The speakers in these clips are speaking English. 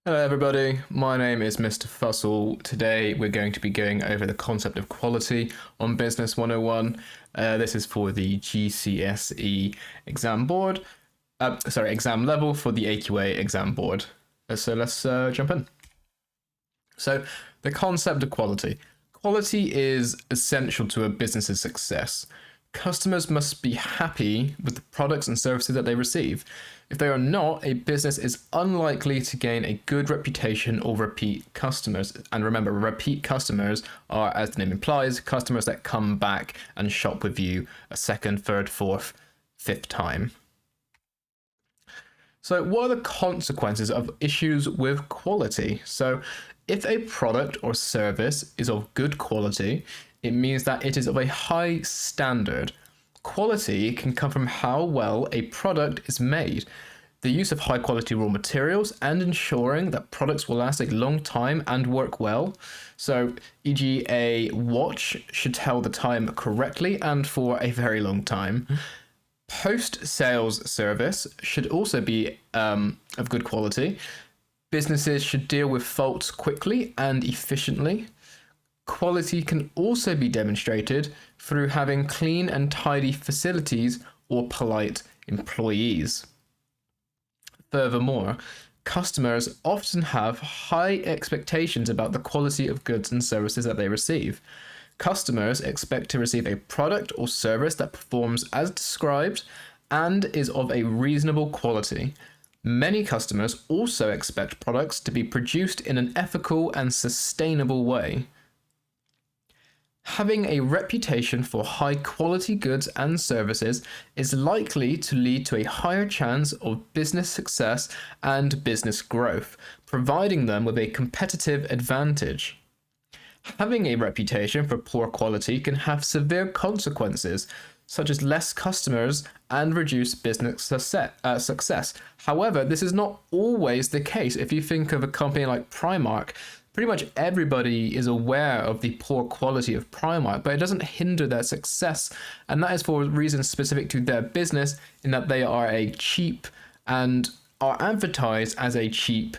Hello everybody, my name is Mr. Fussell. Today we're going to be going over the concept of quality on Business 101. This is for the GCSE exam board, exam level for the AQA exam board. So let's jump in. So the concept of quality. Quality is essential to a business's success. Customers must be happy with the products and services that they receive. If they are not, a business is unlikely to gain a good reputation or repeat customers. And remember, repeat customers are, as the name implies, customers that come back and shop with you a second, third, fourth, fifth time. So what are the consequences of issues with quality? So if a product or service is of good quality, it means that it is of a high standard. Quality can come from how well a product is made, the use of high quality raw materials, and ensuring that products will last a long time and work well. So, e.g., a watch should tell the time correctly and for a very long time. Post-sales service should also be of good quality. Businesses should deal with faults quickly and efficiently. Quality can also be demonstrated through having clean and tidy facilities or polite employees. Furthermore, customers often have high expectations about the quality of goods and services that they receive. Customers expect to receive a product or service that performs as described and is of a reasonable quality. Many customers also expect products to be produced in an ethical and sustainable way. Having a reputation for high quality goods and services is likely to lead to a higher chance of business success and business growth, providing them with a competitive advantage. Having a reputation for poor quality can have severe consequences, such as less customers and reduced business success. However, this is not always the case. If you think of a company like Primark, pretty much everybody is aware of the poor quality of Primark, but it doesn't hinder their success. And that is for reasons specific to their business, in that they are a cheap and are advertised as a cheap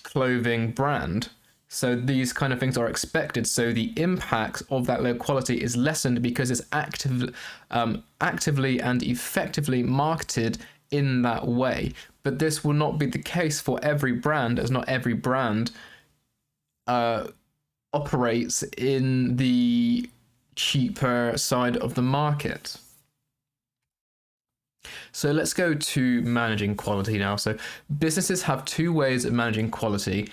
clothing brand. So these kind of things are expected. So the impact of that low quality is lessened because it's actively and effectively marketed in that way. But this will not be the case for every brand, as not every brand operates in the cheaper side of the market. So let's go to managing quality now. So businesses have two ways of managing quality,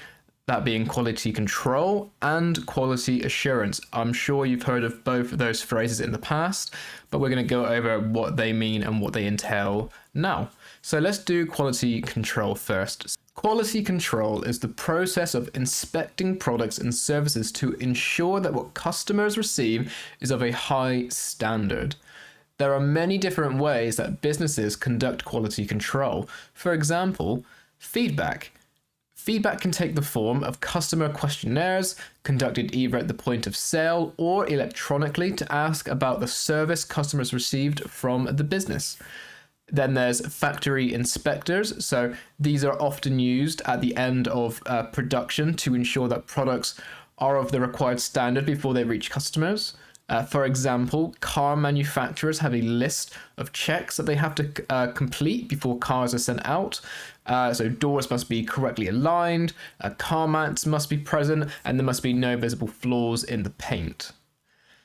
that being quality control and quality assurance. I'm sure you've heard of both of those phrases in the past, but we're going to go over what they mean and what they entail now. So let's do quality control first. Quality control is the process of inspecting products and services to ensure that what customers receive is of a high standard. There are many different ways that businesses conduct quality control. For example, feedback. Feedback can take the form of customer questionnaires conducted either at the point of sale or electronically to ask about the service customers received from the business. Then there's factory inspectors. So these are often used at the end of production to ensure that products are of the required standard before they reach customers. For example, car manufacturers have a list of checks that they have to complete before cars are sent out. So doors must be correctly aligned, car mats must be present, and there must be no visible flaws in the paint.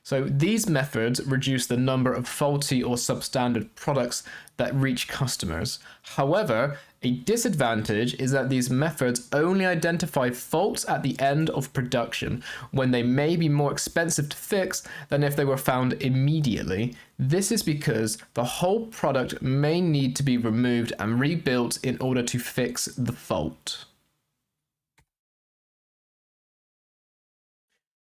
So these methods reduce the number of faulty or substandard products that reach customers. However, a disadvantage is that these methods only identify faults at the end of production, when they may be more expensive to fix than if they were found immediately. This is because the whole product may need to be removed and rebuilt in order to fix the fault.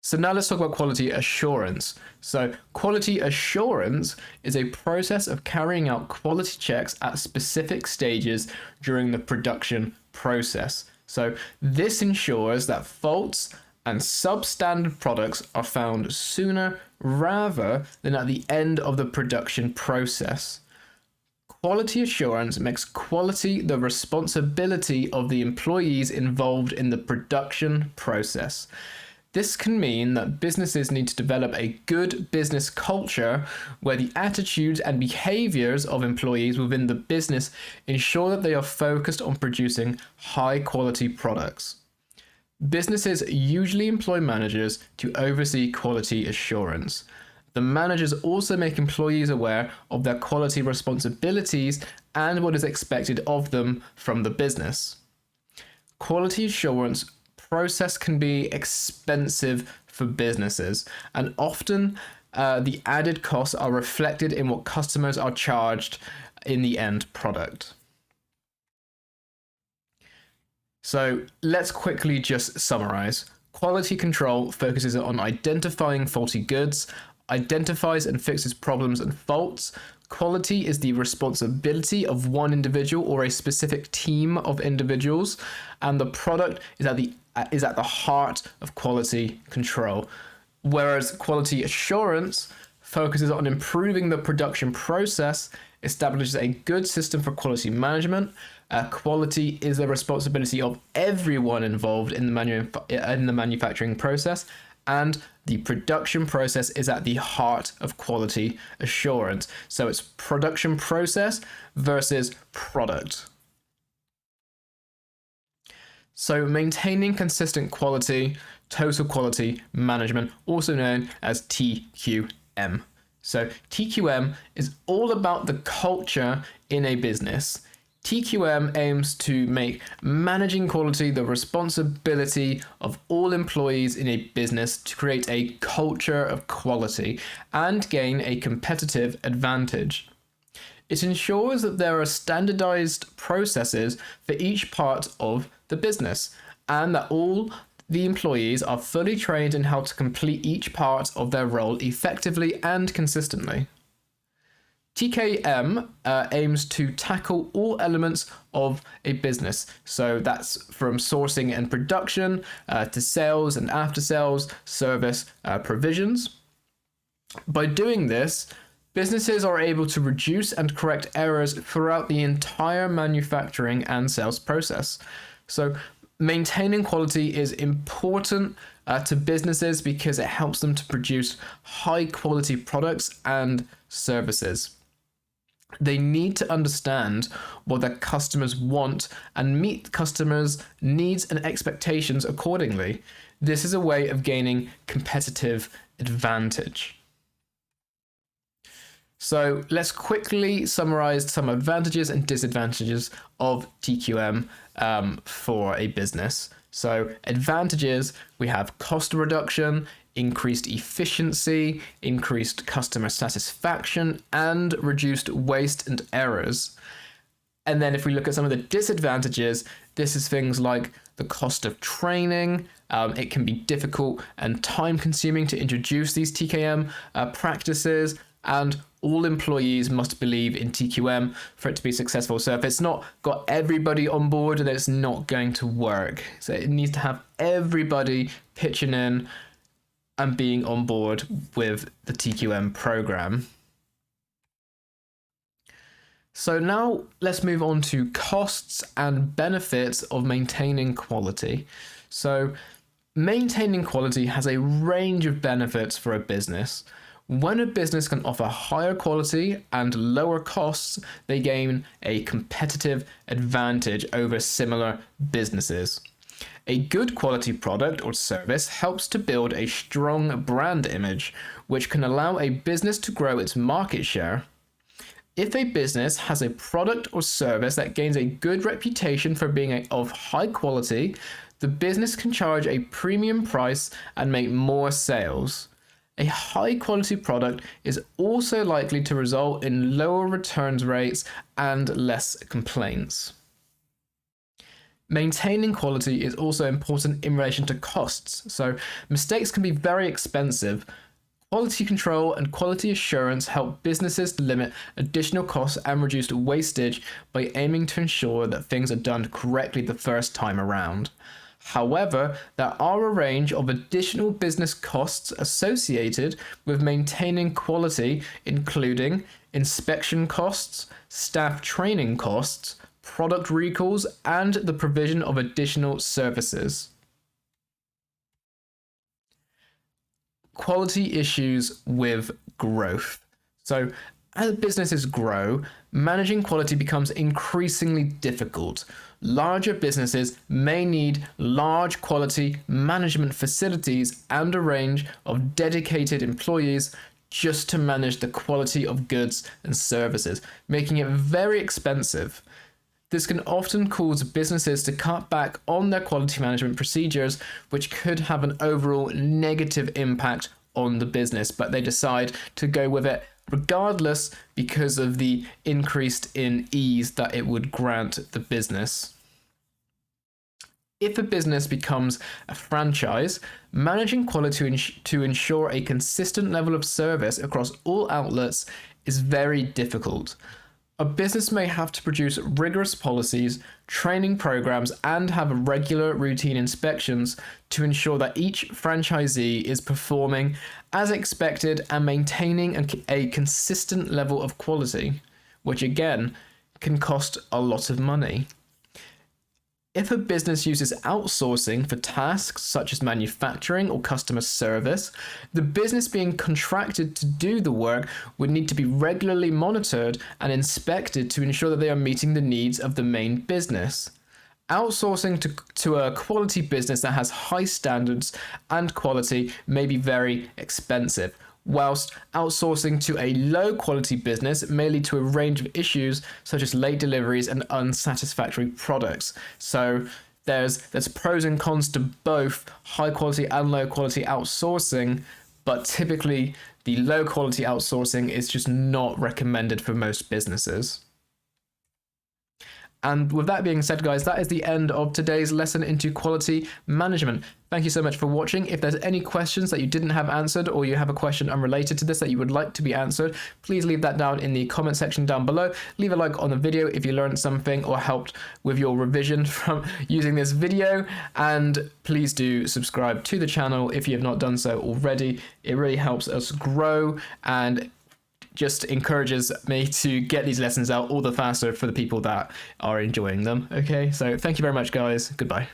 So now let's talk about quality assurance. So quality assurance is a process of carrying out quality checks at specific stages during the production process. So this ensures that faults and substandard products are found sooner rather than at the end of the production process. Quality assurance makes quality the responsibility of the employees involved in the production process. This can mean that businesses need to develop a good business culture where the attitudes and behaviors of employees within the business ensure that they are focused on producing high quality products. Businesses usually employ managers to oversee quality assurance. The managers also make employees aware of their quality responsibilities and what is expected of them from the business. Quality assurance process can be expensive for businesses, and often the added costs are reflected in what customers are charged in the end product. So let's quickly just summarize. Quality control focuses on identifying faulty goods, identifies and fixes problems and faults. Quality is the responsibility of one individual or a specific team of individuals, and the product is at the heart of quality control. Whereas quality assurance focuses on improving the production process, establishes a good system for quality management. Quality is the responsibility of everyone involved in the manufacturing process, and the production process is at the heart of quality assurance. So it's production process versus product. So maintaining consistent quality, total quality management, also known as TQM. So TQM is all about the culture in a business. TQM aims to make managing quality the responsibility of all employees in a business to create a culture of quality and gain a competitive advantage. It ensures that there are standardized processes for each part of the business and that all the employees are fully trained in how to complete each part of their role effectively and consistently. TKM aims to tackle all elements of a business. So that's from sourcing and production to sales and after sales service provisions. By doing this, businesses are able to reduce and correct errors throughout the entire manufacturing and sales process. So maintaining quality is important to businesses because it helps them to produce high quality products and services. They need to understand what their customers want and meet customers' needs and expectations accordingly. This is a way of gaining competitive advantage. So let's quickly summarize some advantages and disadvantages of TQM for a business. So advantages, we have cost reduction, increased efficiency, increased customer satisfaction, and reduced waste and errors. And then if we look at some of the disadvantages, this is things like the cost of training. It can be difficult and time consuming to introduce these TKM practices, and all employees must believe in TQM for it to be successful. So if it's not got everybody on board, then it's not going to work. So it needs to have everybody pitching in and being on board with the TQM program. So now let's move on to costs and benefits of maintaining quality. So maintaining quality has a range of benefits for a business. When a business can offer higher quality and lower costs, they gain a competitive advantage over similar businesses. A good quality product or service helps to build a strong brand image, which can allow a business to grow its market share. If a business has a product or service that gains a good reputation for being of high quality, the business can charge a premium price and make more sales. A high quality product is also likely to result in lower returns rates and less complaints. Maintaining quality is also important in relation to costs. So mistakes can be very expensive. Quality control and quality assurance help businesses limit additional costs and reduce wastage by aiming to ensure that things are done correctly the first time around. However, there are a range of additional business costs associated with maintaining quality, including inspection costs, staff training costs, product recalls, and the provision of additional services. Quality issues with growth. So, as businesses grow, managing quality becomes increasingly difficult. Larger businesses may need large quality management facilities and a range of dedicated employees just to manage the quality of goods and services, making it very expensive. This can often cause businesses to cut back on their quality management procedures, which could have an overall negative impact on the business, but they decide to go with it regardless because of the increase in ease that it would grant the business. If a business becomes a franchise, managing quality to ensure a consistent level of service across all outlets is very difficult. A business may have to produce rigorous policies, training programs, and have regular routine inspections to ensure that each franchisee is performing as expected and maintaining a consistent level of quality, which again can cost a lot of money. If a business uses outsourcing for tasks such as manufacturing or customer service, the business being contracted to do the work would need to be regularly monitored and inspected to ensure that they are meeting the needs of the main business. Outsourcing to a quality business that has high standards and quality may be very expensive, whilst outsourcing to a low quality business may lead to a range of issues such as late deliveries and unsatisfactory products. So there's pros and cons to both high quality and low quality outsourcing, but typically the low quality outsourcing is just not recommended for most businesses. And with that being said, guys, that is the end of today's lesson into quality management. Thank you so much for watching. If there's any questions that you didn't have answered, or you have a question unrelated to this that you would like to be answered, please leave that down in the comment section down below. Leave a like on the video if you learned something or helped with your revision from using this video. And please do subscribe to the channel if you have not done so already. It really helps us grow and just encourages me to get these lessons out all the faster for the people that are enjoying them. Okay, so thank you very much, guys. Goodbye.